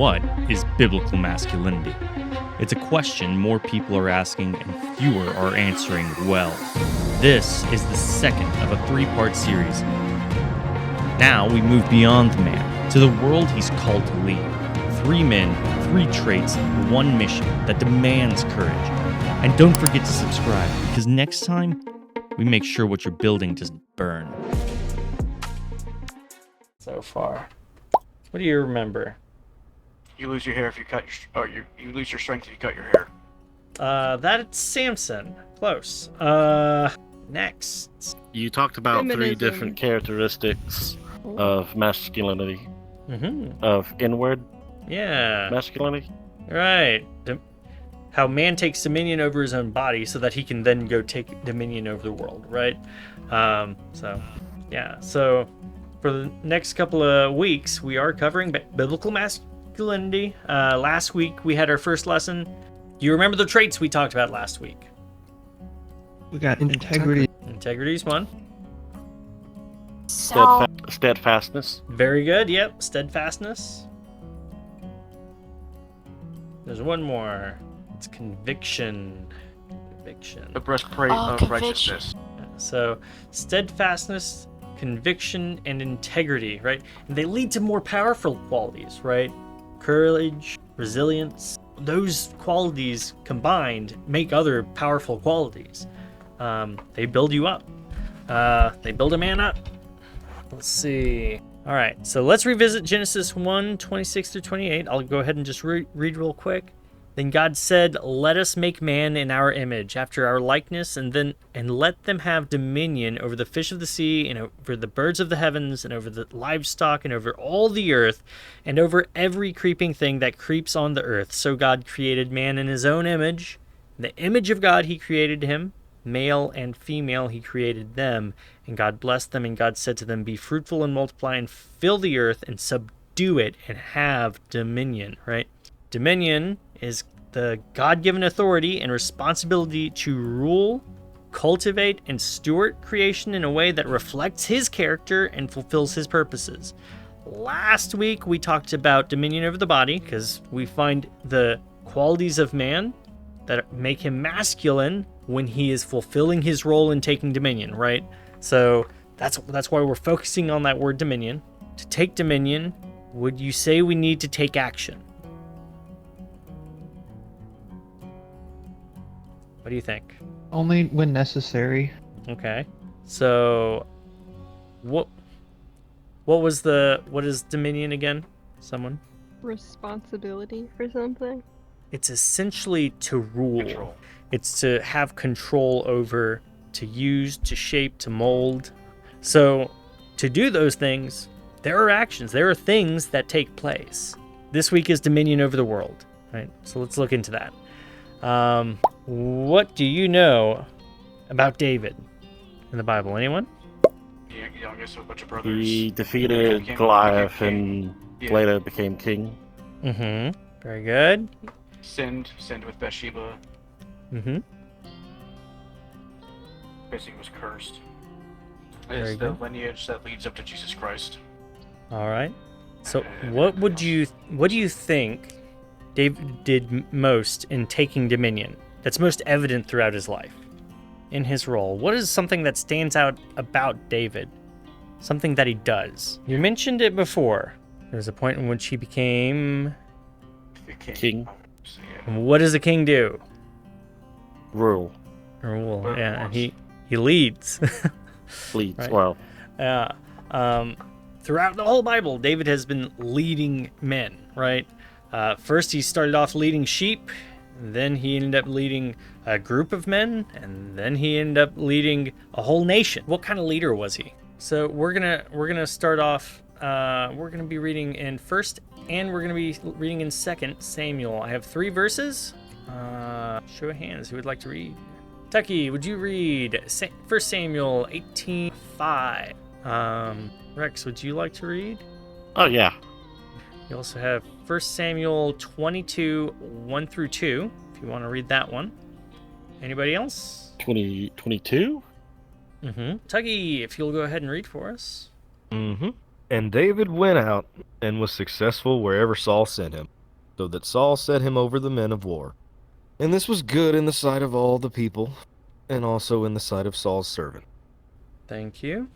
what is biblical masculinity? It's a question more people are asking and fewer are answering well. This is the second of a 3-part series. Now we move beyond the man to the world he's called to lead. 3 men, 3 traits, 1 mission that demands courage. And don't forget to subscribe, because next time, we make sure what you're building doesn't burn. So far. What do you remember? You lose your hair if you cut your, you lose your strength if you cut your hair. That's Samson. Close. Next. You talked about Feminism. 3 different characteristics of masculinity. Mm-hmm. Of inward Yeah. masculinity. Right. How man takes dominion over his own body so that he can then go take dominion over the world, right? So for the next couple of weeks, we are covering biblical masculinity. Last week, we had our first lesson. Do you remember the traits we talked about last week? We got integrity. Integrity is one. Steadfastness. Very good, yep. Steadfastness. There's one more. It's conviction. The breastplate of righteousness. So, steadfastness, conviction, and integrity, right? And they lead to more powerful qualities, right? Courage, resilience. Those qualities combined make other powerful qualities. They build you up. They build a man up. Let's see. All right, so let's revisit Genesis 1:26-28. I'll go ahead and just read real quick. Then God said, "Let us make man in our image, after our likeness, and let them have dominion over the fish of the sea, and over the birds of the heavens, and over the livestock, and over all the earth, and over every creeping thing that creeps on the earth." So God created man in his own image. In the image of God he created him. Male and female he created them. And God blessed them, and God said to them, "Be fruitful and multiply, and fill the earth, and subdue it, and have dominion," right? Dominion is the God-given authority and responsibility to rule, cultivate, and steward creation in a way that reflects his character and fulfills his purposes. Last week, we talked about dominion over the body, because we find the qualities of man that make him masculine when he is fulfilling his role in taking dominion, right? So that's why we're focusing on that word dominion. To take dominion, would you say we need to take action? What do you think? Only when necessary. Okay. So what is dominion again? Someone? Responsibility for something. It's essentially to rule. Control. It's to have control over, to use, to shape, to mold. So to do those things, there are actions, there are things that take place. This week is dominion over the world, right? So let's look into that. What do you know about David in the Bible? Anyone? Yeah, I guess a bunch of brothers. He defeated Goliath and later became king. Mm-hmm. Very good. Sinned with Bathsheba. Mm-hmm. Basically was cursed. Very It's the good. lineage that leads up to Jesus Christ. All right. So what do you think David did most in taking dominion? That's most evident throughout his life, in his role. What is something that stands out about David? Something that he does. You mentioned it before. There's a point in which he became... The King. So, yeah. What does a king do? Rule. Rule. Yeah, and he leads. Leads. Right. Well, Throughout the whole Bible, David has been leading men, right? First, he started off leading sheep, and then he ended up leading a group of men, and then he ended up leading a whole nation. What kind of leader was he? So we're gonna start off. We're gonna be reading in 1st, and we're gonna be reading in 2nd Samuel. I have 3 verses. Show of hands. Who would like to read? Tucky, would you read 1 Samuel 18:5? Rex, would you like to read? oh yeah. You also have 1 Samuel 22:1-2, if you want to read that one. Anybody else? 22? Mm-hmm. Tuggy, if you'll go ahead and read for us. Mm-hmm. And David went out and was successful wherever Saul sent him, so that Saul set him over the men of war. And this was good in the sight of all the people, and also in the sight of Saul's servant. Thank you.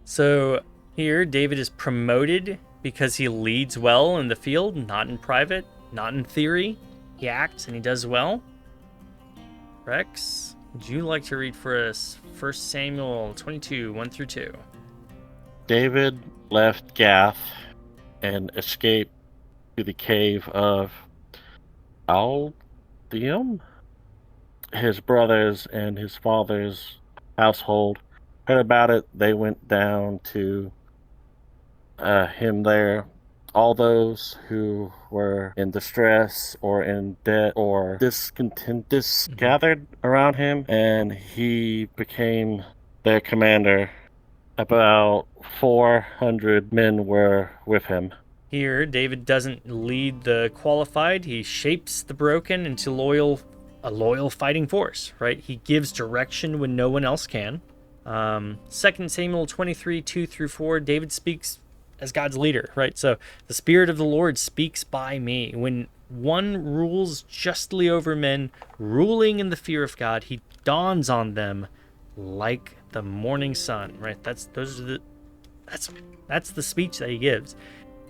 So here, David is promoted because he leads well in the field, not in private, not in theory. He acts and he does well. Rex, would you like to read for us 1 Samuel 22, 1 through 2? David left Gath and escaped to the cave of Aldium. His brothers and his father's household heard about it. They went down to him there. All those who were in distress or in debt or discontent gathered around him, and he became their commander. About 400 men were with him. Here, David doesn't lead the qualified. He shapes the broken into a loyal fighting force, right? He gives direction when no one else can. 2 Samuel 23, 2 through 4, David speaks as God's leader, right? So the Spirit of the Lord speaks by me. When one rules justly over men, ruling in the fear of God, he dawns on them like the morning sun, right? That's the speech that he gives.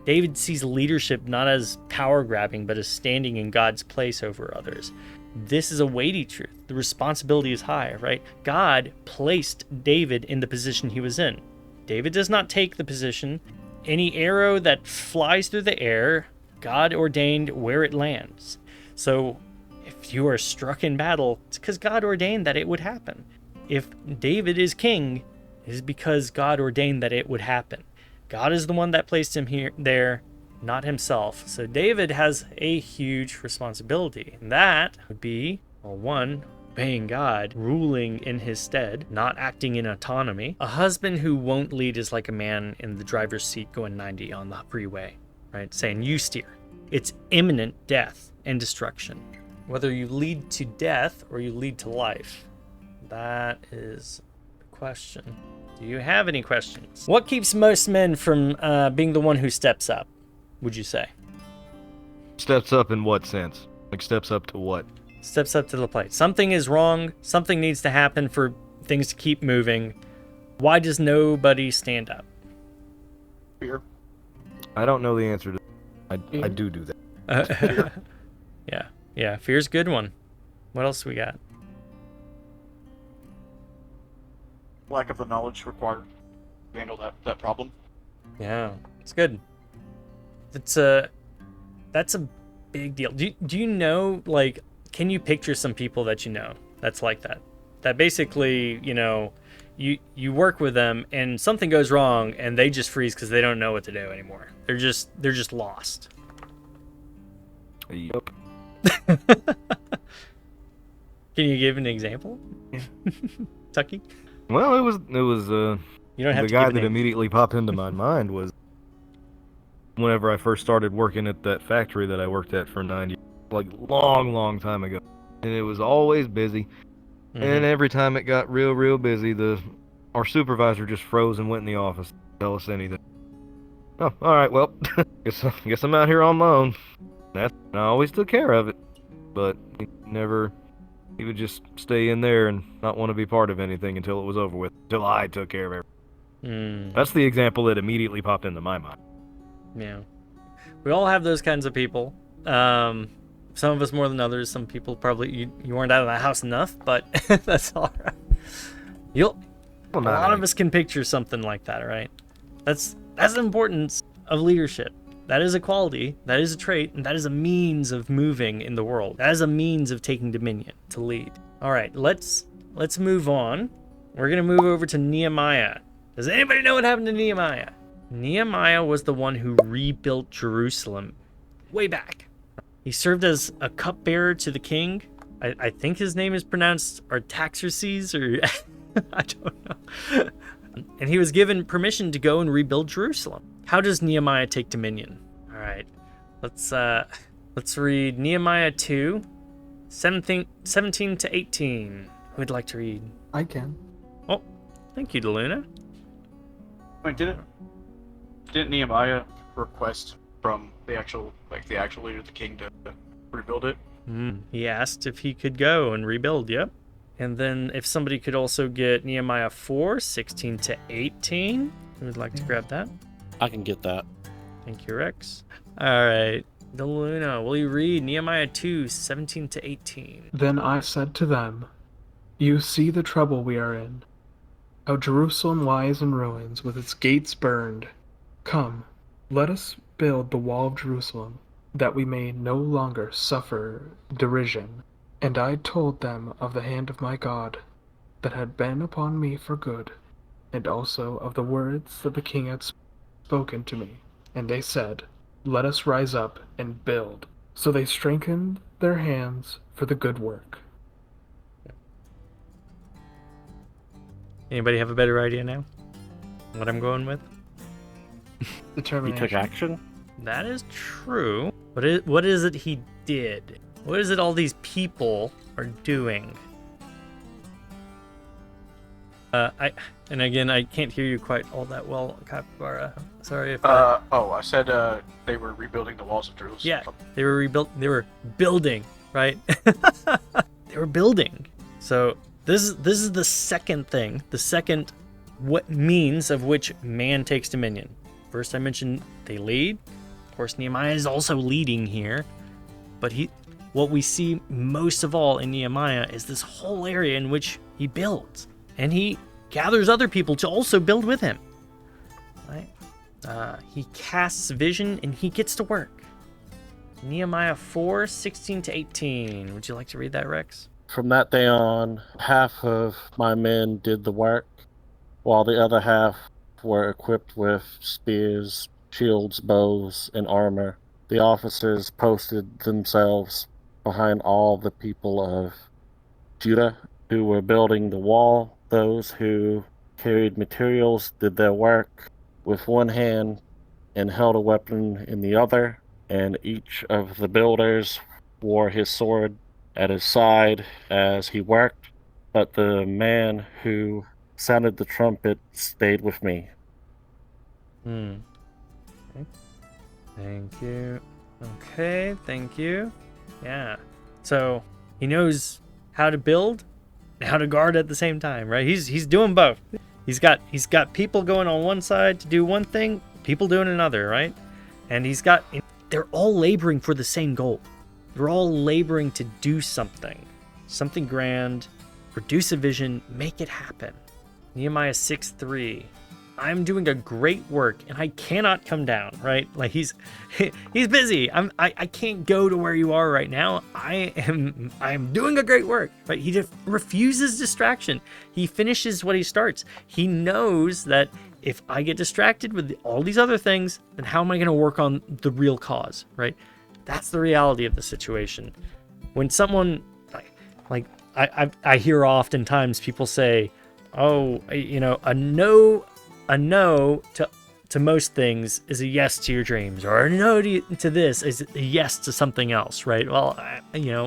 David sees leadership not as power grabbing, but as standing in God's place over others. This is a weighty truth. The responsibility is high, right? God placed David in the position he was in. David does not take the position. Any arrow that flies through the air, God ordained where it lands. So if you are struck in battle, it's because God ordained that it would happen. If David is king, it is because God ordained that it would happen. God is the one that placed him there, not himself. So David has a huge responsibility. And that would be, well, one, obeying God, ruling in his stead, not acting in autonomy. A husband who won't lead is like a man in the driver's seat going 90 on the freeway, right? Saying, you steer. It's imminent death and destruction. Whether you lead to death or you lead to life, that is the question. Do you have any questions? What keeps most men from being the one who steps up, would you say? Steps up in what sense? Like steps up to what? Steps up to the plate. Something is wrong. Something needs to happen for things to keep moving. Why does nobody stand up? Fear. I don't know the answer to that. I do that. Yeah. Fear's a good one. What else we got? Lack of the knowledge required to handle that problem. Yeah, it's good. That's a big deal. Do you know, like, can you picture some people that you know that's like that? That basically, you work with them and something goes wrong and they just freeze because they don't know what to do anymore. They're just lost. Yep. Can you give an example? Tucky? Well, it was You don't have the to guy give a that name. immediately popped into my mind was whenever I first started working at that factory that I worked at for 9 years, like long time ago. And it was always busy. Mm-hmm. And every time it got real busy, our supervisor just froze and went in the office to tell us anything. Oh, all right, well, guess I'm out here on my own. I always took care of it, but he would just stay in there and not want to be part of anything until it was over with, until I took care of everything. That's the example that immediately popped into my mind. Yeah. We all have those kinds of people. Some of us more than others. Some people probably, you weren't out of the house enough, but that's all right. A lot of us can picture something like that, right? That's the importance of leadership. That is a quality, that is a trait, and that is a means of moving in the world. That is a means of taking dominion, to lead. All right, let's move on. We're going to move over to Nehemiah. Does anybody know what happened to Nehemiah? Nehemiah was the one who rebuilt Jerusalem way back. He served as a cupbearer to the king. I think his name is pronounced Artaxerxes, or I don't know. And he was given permission to go and rebuild Jerusalem. How does Nehemiah take dominion? All right, let's read Nehemiah 2, 17 to 18. Who'd like to read? I can. Oh, thank you, DeLuna. Wait, Didn't Nehemiah request from the actual leader of the king to rebuild it? He asked if he could go and rebuild, yep. And then if somebody could also get Nehemiah 4:16 to 18, who would like to grab that? I can get that. Thank you, Rex. All right. Deluna, will you read Nehemiah 2:17 to 18? Then I said to them, "You see the trouble we are in, how Jerusalem lies in ruins with its gates burned. Come, let us build the wall of Jerusalem, that we may no longer suffer derision." And I told them of the hand of my God that had been upon me for good, and also of the words that the king had spoken to me. And they said, "Let us rise up and build." So they strengthened their hands for the good work. Anybody have a better idea now? What I'm going with? He Determination. took action? That is true. What is it he did? What is it all these people are doing? I can't hear you quite all that well, Capybara. Sorry if I said they were rebuilding the walls of Jerusalem. Yeah, they were building, right? They were building. So this is the second thing, what means of which man takes dominion. First I mentioned they lead. Of course, Nehemiah is also leading here, but what we see most of all in Nehemiah is this whole area in which he builds, and he gathers other people to also build with him. Right? He casts vision and he gets to work. Nehemiah 4:16 to 18. Would you like to read that, Rex? From that day on, half of my men did the work, while the other half were equipped with spears, shields, bows, and armor. The officers posted themselves behind all the people of Judah who were building the wall. Those who carried materials did their work with one hand and held a weapon in the other, and each of the builders wore his sword at his side as he worked, but the man who sounded the trumpet stayed with me. Okay. Thank you. Okay, thank you. Yeah. So he knows how to build and how to guard at the same time, right? He's doing both. He's got people going on one side to do one thing, people doing another, right? And they're all laboring for the same goal. They're all laboring to do something grand, produce a vision, make it happen. Nehemiah 6:3. I'm doing a great work and I cannot come down, right? Like he's busy. I can't go to where you are right now. I am doing a great work, but he just refuses distraction. He finishes what he starts. He knows that if I get distracted with all these other things, then how am I going to work on the real cause, right? That's the reality of the situation. When someone I hear oftentimes people say, "Oh, a no to most things is a yes to your dreams," or a no to this is a yes to something else, right? Well,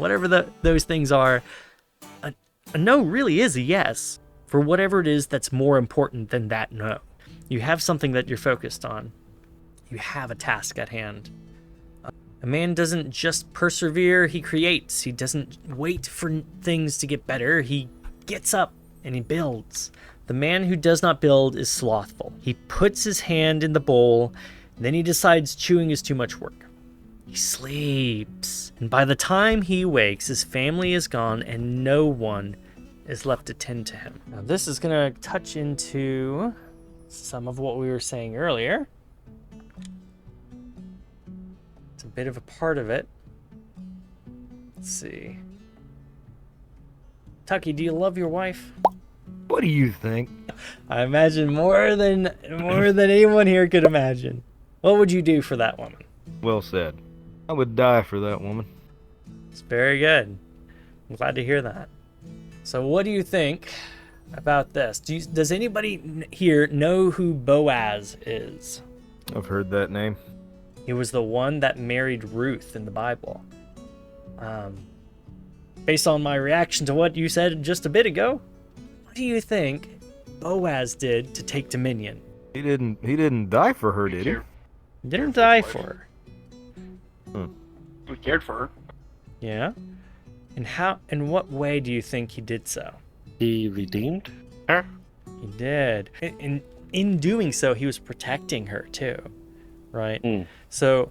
whatever those things are, a no really is a yes for whatever it is that's more important than that no. You have something that you're focused on. You have a task at hand. A man doesn't just persevere, he creates. He doesn't wait for things to get better. He gets up and he builds. The man who does not build is slothful. He puts his hand in the bowl, and then he decides chewing is too much work. He sleeps, and by the time he wakes, his family is gone and no one is left to tend to him. Now this is going to touch into some of what we were saying earlier. It's a bit of a part of it. Let's see. Tucky, do you love your wife? What do you think? I imagine more than anyone here could imagine. What would you do for that woman? Well said. I would die for that woman. It's very good. I'm glad to hear that. So what do you think about this? Does anybody here know who Boaz is? I've heard that name. He was the one that married Ruth in the Bible. Based on my reaction to what you said just a bit ago, what do you think Boaz did to take dominion? He didn't die for her, We did he? cared, He didn't die for her. we cared for her. Yeah? And how, in what way do you think he did so? He redeemed her. He did. In doing so, he was protecting her too, right? So,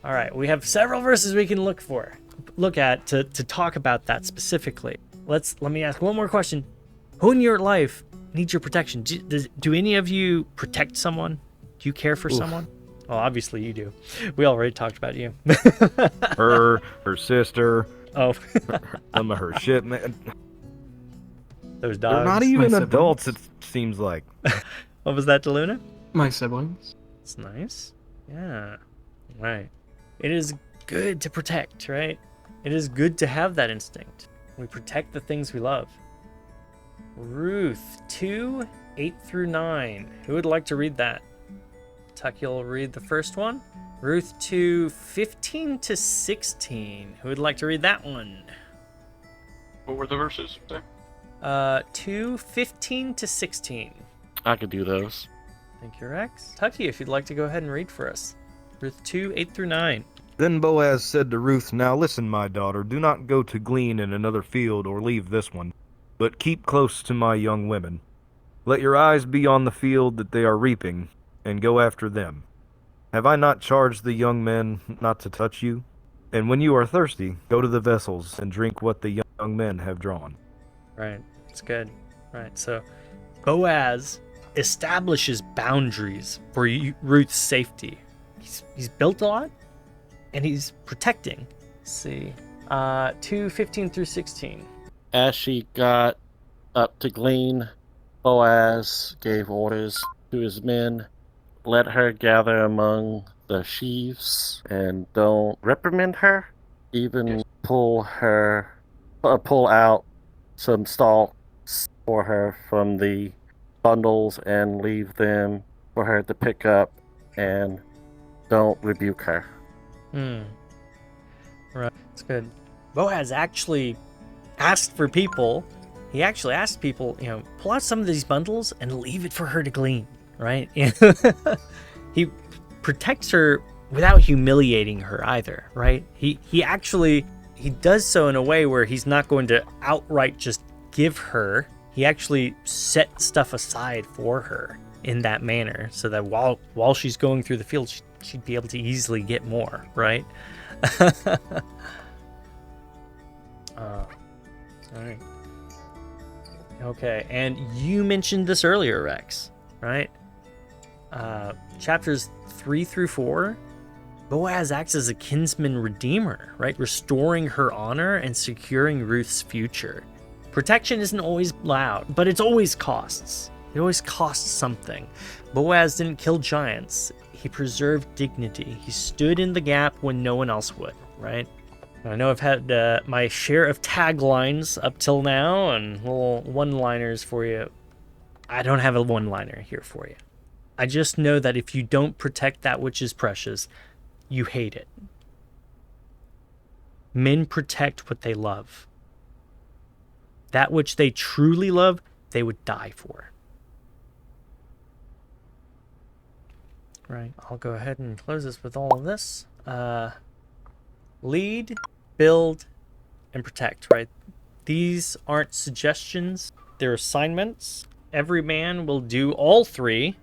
all right, we have several verses we can look at to talk about that specifically. Let me ask one more question. Who in your life needs your protection? Do any of you protect someone? Do you care for someone? Well, obviously you do. We already talked about you. Her sister, Oh, some of her shit, man. those dogs. They're not My even siblings. adults, it seems like. What was that, DeLuna? My siblings. It's nice. Yeah. Right. It is good to protect, right? It is good to have that instinct. We protect the things we love. Ruth 2, 8 through 9. Who would like to read that? Tucky will read the first one. Ruth 2, 15 to 16. Who would like to read that one? What were the verses there? 2, 15 to 16. I could do those. Thank you, Rex. Tucky, if you'd like to go ahead and read for us. Ruth 2, 8 through 9. Then Boaz said to Ruth, "Now listen, my daughter, do not go to glean in another field or leave this one, but keep close to my young women. Let your eyes be on the field that they are reaping, and go after them. Have I not charged the young men not to touch you? And when you are thirsty, go to the vessels and drink what the young men have drawn." Right. It's good. Right. So Boaz establishes boundaries for Ruth's safety. He's built a lot, and he's protecting. Let's see. 2, 15 through 16. As she got up to glean, Boaz gave orders to his men, "Let her gather among the sheaves, and don't reprimand her. Even pull out some stalks for her from the bundles and leave them for her to pick up, and don't rebuke her." Right. It's good. Boaz actually asked for people. He actually asked people, pull out some of these bundles and leave it for her to glean, right? He protects her without humiliating her either, right? He does so in a way where he's not going to outright just give her. He actually set stuff aside for her in that manner so that while she's going through the field, she'd be able to easily get more, right? All right. Okay, and you mentioned this earlier, Rex, right? Chapters 3 through 4, Boaz acts as a kinsman redeemer, right? Restoring her honor and securing Ruth's future. Protection isn't always loud, but it always costs. It always costs something. Boaz didn't kill giants. He preserved dignity. He stood in the gap when no one else would, right? I know I've had my share of taglines up till now and little one-liners for you. I don't have a one-liner here for you. I just know that if you don't protect that which is precious, you hate it. Men protect what they love. That which they truly love, they would die for. Right, I'll go ahead and close this with all of this. Lead, build, and protect, right? These aren't suggestions, they're assignments. Every man will do all three,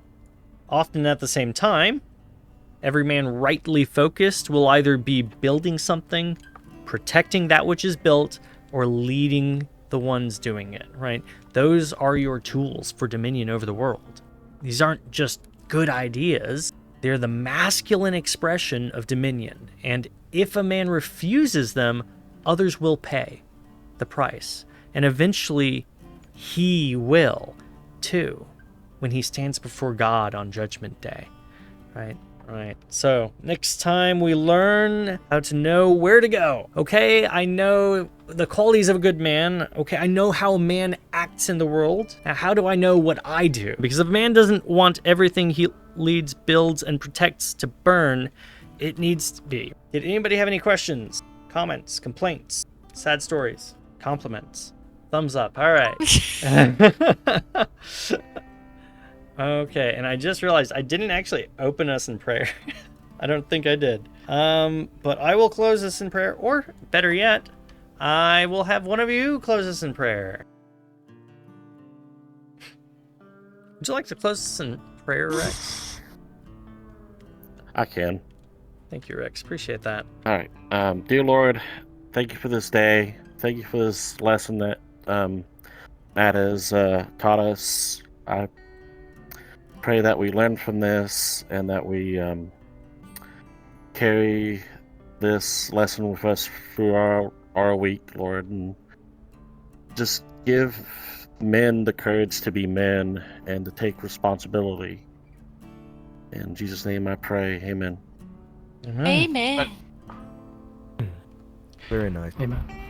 often at the same time. Every man rightly focused will either be building something, protecting that which is built, or leading the ones doing it, right? Those are your tools for dominion over the world. These aren't just good ideas. They're the masculine expression of dominion. And if a man refuses them, others will pay the price. And eventually, he will, too, when he stands before God on Judgment Day, right? Right. So next time we learn how to know where to go. Okay, I know the qualities of a good man. Okay, I know how a man acts in the world. Now, how do I know what I do? Because if a man doesn't want everything he leads, builds, and protects to burn, it needs to be. Did anybody have any questions, comments, complaints, sad stories, compliments? Thumbs up. All right. Okay, and I just realized I didn't actually open us in prayer. I don't think I did. But I will close us in prayer, or better yet, I will have one of you close us in prayer. Would you like to close us in prayer, Rex? I can. Thank you, Rex. Appreciate that. All right. Dear Lord, thank you for this day. Thank you for this lesson that Matt has taught us. I pray that we learn from this and that we carry this lesson with us through our week, Lord, and just give men the courage to be men and to take responsibility. In Jesus' name I pray, amen. Amen. Amen. Very nice. Amen.